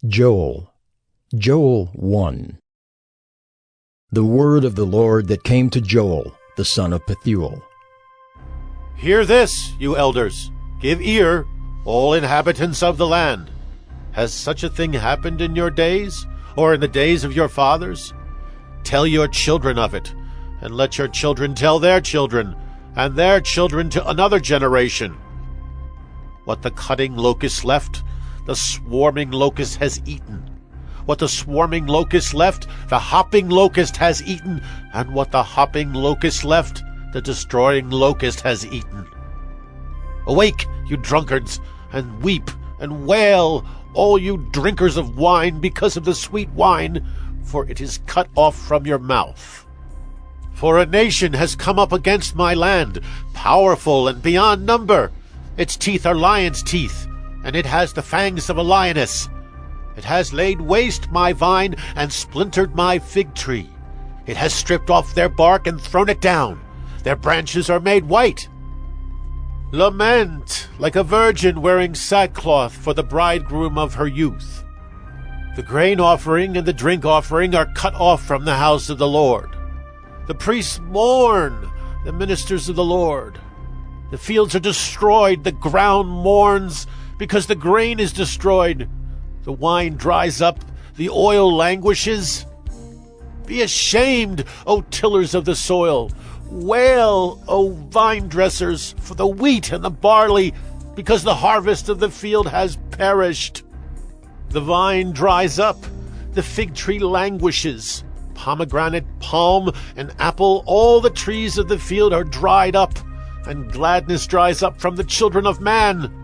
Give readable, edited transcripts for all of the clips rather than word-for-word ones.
Joel 1. The word of the Lord that came to Joel, the son of Pethuel. Hear this, you elders. Give ear, all inhabitants of the land. Has such a thing happened in your days, or in the days of your fathers? Tell your children of it, and let your children tell their children, and their children to another generation. What the cutting locust left, the swarming locust has eaten. What the swarming locust left, the hopping locust has eaten, and what the hopping locust left, the destroying locust has eaten. Awake, you drunkards, and weep and wail, all you drinkers of wine, because of the sweet wine, for it is cut off from your mouth. For a nation has come up against my land, powerful and beyond number. Its teeth are lion's teeth, and it has the fangs of a lioness. It has laid waste my vine and splintered my fig tree. It has stripped off their bark and thrown it down. Their branches are made white. Lament like a virgin wearing sackcloth for the bridegroom of her youth. The grain offering and the drink offering are cut off from the house of the Lord. The priests mourn, the ministers of the Lord. The fields are destroyed, the ground mourns, because the grain is destroyed. The wine dries up, the oil languishes. Be ashamed, O tillers of the soil. Wail, O vine dressers, for the wheat and the barley, because the harvest of the field has perished. The vine dries up, the fig tree languishes. Pomegranate, palm, and apple, all the trees of the field are dried up, and gladness dries up from the children of man.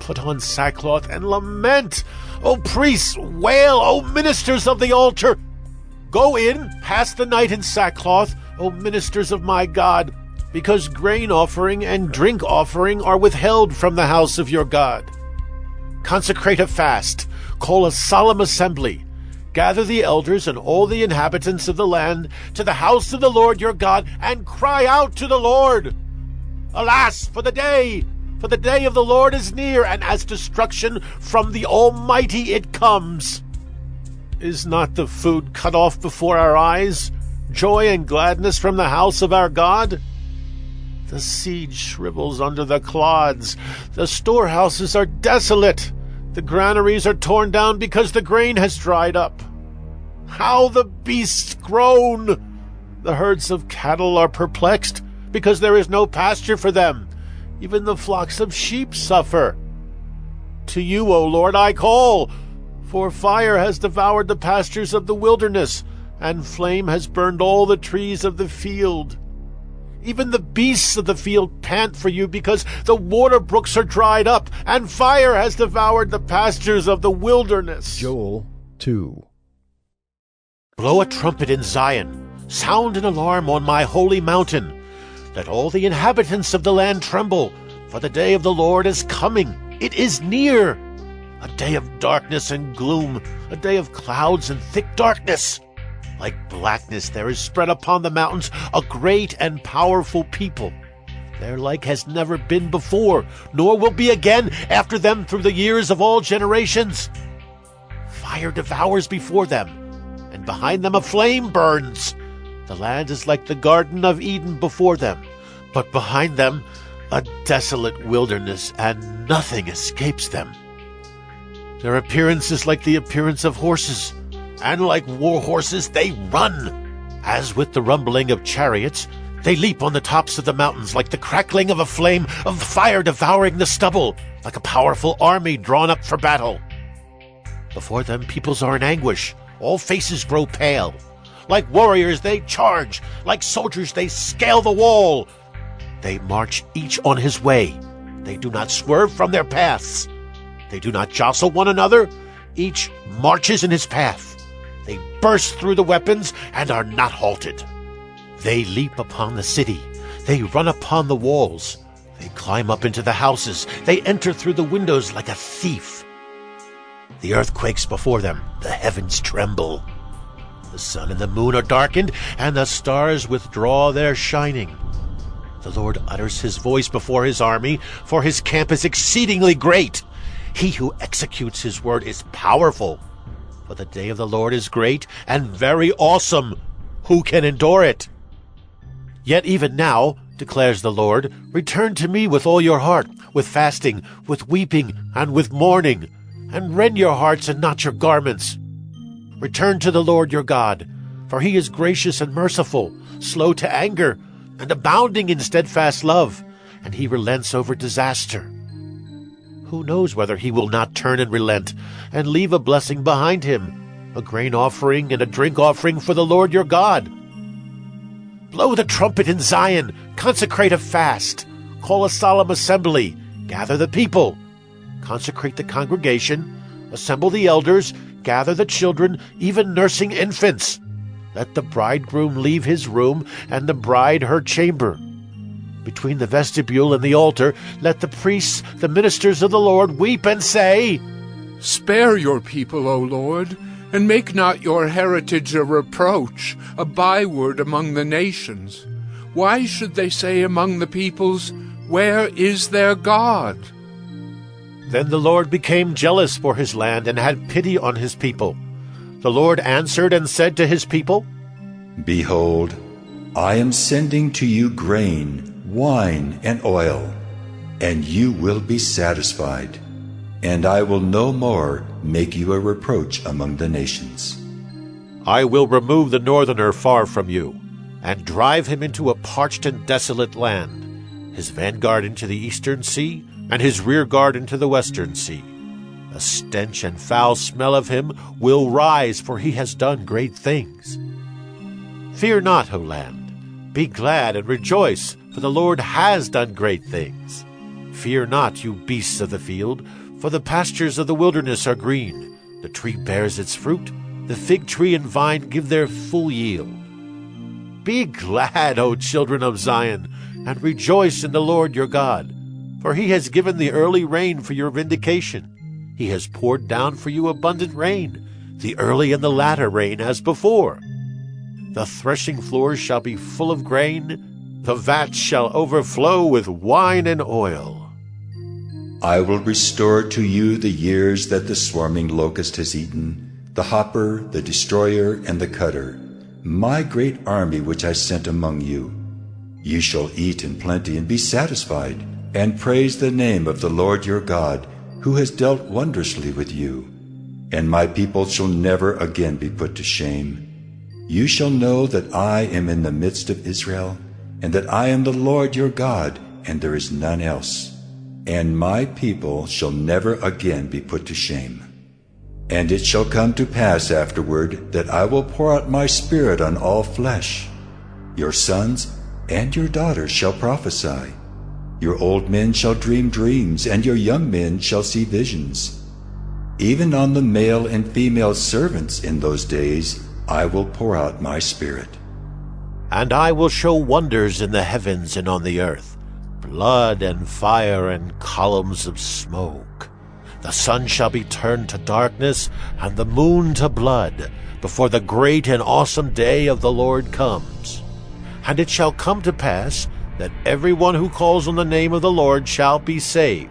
Put on sackcloth and lament, O priests, wail, O ministers of the altar. Go in, pass the night in sackcloth, O ministers of my God, because grain offering and drink offering are withheld from the house of your God. Consecrate a fast, call a solemn assembly. Gather the elders and all the inhabitants of the land to the house of the Lord your God, and cry out to the Lord. Alas, for the day of the Lord is near, and as destruction from the Almighty it comes. Is not the food cut off before our eyes, joy and gladness from the house of our God? The seed shrivels under the clods, the storehouses are desolate, the granaries are torn down because the grain has dried up. How the beasts groan! The herds of cattle are perplexed, because there is no pasture for them. Even the flocks of sheep suffer. To you, O Lord, I call, for fire has devoured the pastures of the wilderness, and flame has burned all the trees of the field. Even the beasts of the field pant for you, because the water brooks are dried up, and fire has devoured the pastures of the wilderness. Joel 2. Blow a trumpet in Zion, sound an alarm on my holy mountain. Let all the inhabitants of the land tremble, for the day of the Lord is coming. It is near. A day of darkness and gloom, a day of clouds and thick darkness. Like blackness there is spread upon the mountains a great and powerful people. Their like has never been before, nor will be again after them through the years of all generations. Fire devours before them, and behind them a flame burns. The land is like the Garden of Eden before them, but behind them a desolate wilderness, and nothing escapes them. Their appearance is like the appearance of horses, and like war horses they run. As with the rumbling of chariots, they leap on the tops of the mountains like the crackling of a flame of fire devouring the stubble, like a powerful army drawn up for battle. Before them peoples are in anguish, all faces grow pale. Like warriors they charge, like soldiers they scale the wall. They march each on his way. They do not swerve from their paths. They do not jostle one another. Each marches in his path. They burst through the weapons and are not halted. They leap upon the city. They run upon the walls. They climb up into the houses. They enter through the windows like a thief. The earth quakes before them. The heavens tremble. The sun and the moon are darkened, and the stars withdraw their shining. The Lord utters his voice before his army, for his camp is exceedingly great. He who executes his word is powerful. For the day of the Lord is great and very awesome. Who can endure it? Yet even now, declares the Lord, return to me with all your heart, with fasting, with weeping, and with mourning, and rend your hearts and not your garments. Return to the Lord your God, for he is gracious and merciful, slow to anger, and abounding in steadfast love, and he relents over disaster. Who knows whether he will not turn and relent, and leave a blessing behind him, a grain offering and a drink offering for the Lord your God. Blow the trumpet in Zion, consecrate a fast, call a solemn assembly, gather the people, consecrate the congregation, assemble the elders, gather the children, even nursing infants. Let the bridegroom leave his room, and the bride her chamber. Between the vestibule and the altar, let the priests, the ministers of the Lord, weep and say, Spare your people, O Lord, and make not your heritage a reproach, a byword among the nations. Why should they say among the peoples, Where is their God? Then the Lord became jealous for his land and had pity on his people. The Lord answered and said to his people, Behold, I am sending to you grain, wine, and oil, and you will be satisfied, and I will no more make you a reproach among the nations. I will remove the northerner far from you, and drive him into a parched and desolate land, his vanguard into the eastern sea, and his rear guard into the western sea. A stench and foul smell of him will rise, for he has done great things. Fear not, O land. Be glad and rejoice, for the Lord has done great things. Fear not, you beasts of the field, for the pastures of the wilderness are green. The tree bears its fruit, the fig tree and vine give their full yield. Be glad, O children of Zion, and rejoice in the Lord your God, for he has given the early rain for your vindication. He has poured down for you abundant rain, the early and the latter rain as before. The threshing floors shall be full of grain, the vats shall overflow with wine and oil. I will restore to you the years that the swarming locust has eaten, the hopper, the destroyer, and the cutter, my great army which I sent among you. You shall eat in plenty and be satisfied, and praise the name of the Lord your God, who has dealt wondrously with you. And my people shall never again be put to shame. You shall know that I am in the midst of Israel, and that I am the Lord your God, and there is none else. And my people shall never again be put to shame. And it shall come to pass afterward that I will pour out my Spirit on all flesh. Your sons and your daughters shall prophesy. Your old men shall dream dreams, and your young men shall see visions. Even on the male and female servants in those days I will pour out my Spirit. And I will show wonders in the heavens and on the earth, blood and fire and columns of smoke. The sun shall be turned to darkness, and the moon to blood, before the great and awesome day of the Lord comes. And it shall come to pass that everyone who calls on the name of the Lord shall be saved.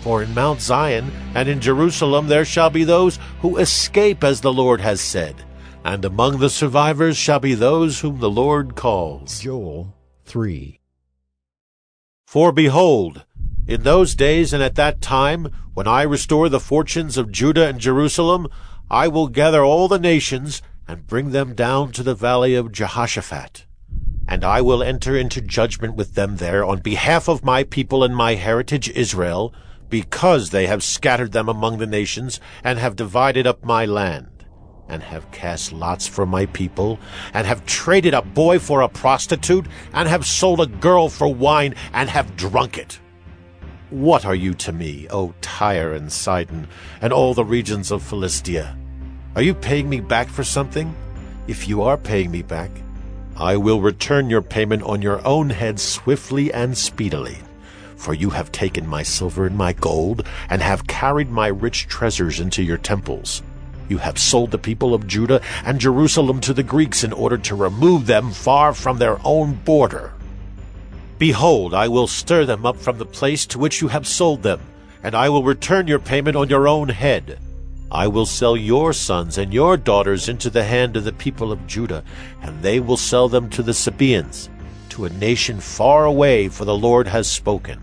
For in Mount Zion and in Jerusalem there shall be those who escape, as the Lord has said, and among the survivors shall be those whom the Lord calls. Joel 3. For behold, in those days and at that time, when I restore the fortunes of Judah and Jerusalem, I will gather all the nations and bring them down to the valley of Jehoshaphat. And I will enter into judgment with them there on behalf of my people and my heritage Israel, because they have scattered them among the nations, and have divided up my land, and have cast lots for my people, and have traded a boy for a prostitute, and have sold a girl for wine, and have drunk it. What are you to me, O Tyre and Sidon, and all the regions of Philistia? Are you paying me back for something? If you are paying me back, I will return your payment on your own head swiftly and speedily. For you have taken my silver and my gold, and have carried my rich treasures into your temples. You have sold the people of Judah and Jerusalem to the Greeks in order to remove them far from their own border. Behold, I will stir them up from the place to which you have sold them, and I will return your payment on your own head. I will sell your sons and your daughters into the hand of the people of Judah, and they will sell them to the Sabaeans, to a nation far away, for the Lord has spoken.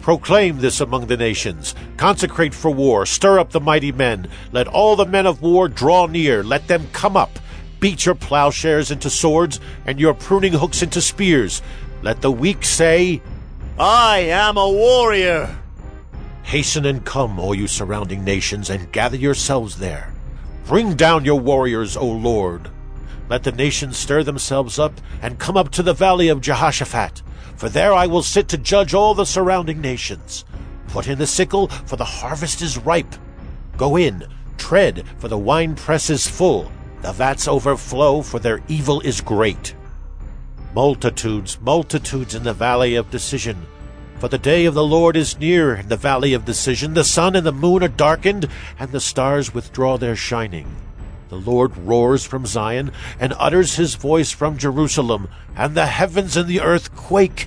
Proclaim this among the nations. Consecrate for war. Stir up the mighty men. Let all the men of war draw near. Let them come up. Beat your plowshares into swords, and your pruning hooks into spears. Let the weak say, I am a warrior. Hasten and come, all you surrounding nations, and gather yourselves there. Bring down your warriors, O Lord. Let the nations stir themselves up, and come up to the valley of Jehoshaphat. For there I will sit to judge all the surrounding nations. Put in the sickle, for the harvest is ripe. Go in, tread, for the winepress is full. The vats overflow, for their evil is great. Multitudes, multitudes in the valley of decision. For the day of the Lord is near in the valley of decision. The sun and the moon are darkened, and the stars withdraw their shining. The Lord roars from Zion, and utters his voice from Jerusalem, and the heavens and the earth quake.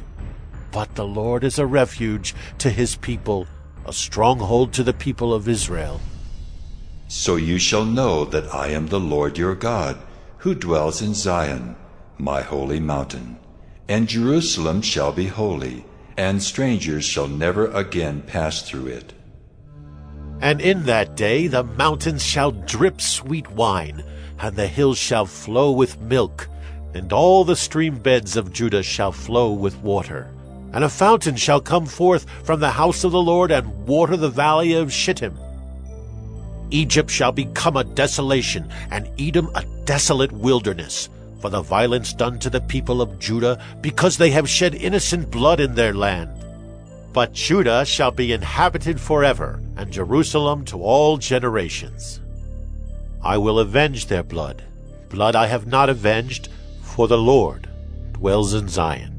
But the Lord is a refuge to his people, a stronghold to the people of Israel. So you shall know that I am the Lord your God, who dwells in Zion, my holy mountain. And Jerusalem shall be holy, and strangers shall never again pass through it. And in that day the mountains shall drip sweet wine, and the hills shall flow with milk, and all the stream beds of Judah shall flow with water. And a fountain shall come forth from the house of the Lord, and water the valley of Shittim. Egypt shall become a desolation, and Edom a desolate wilderness, for the violence done to the people of Judah, because they have shed innocent blood in their land. But Judah shall be inhabited forever, and Jerusalem to all generations. I will avenge their blood. Blood I have not avenged, for the Lord dwells in Zion.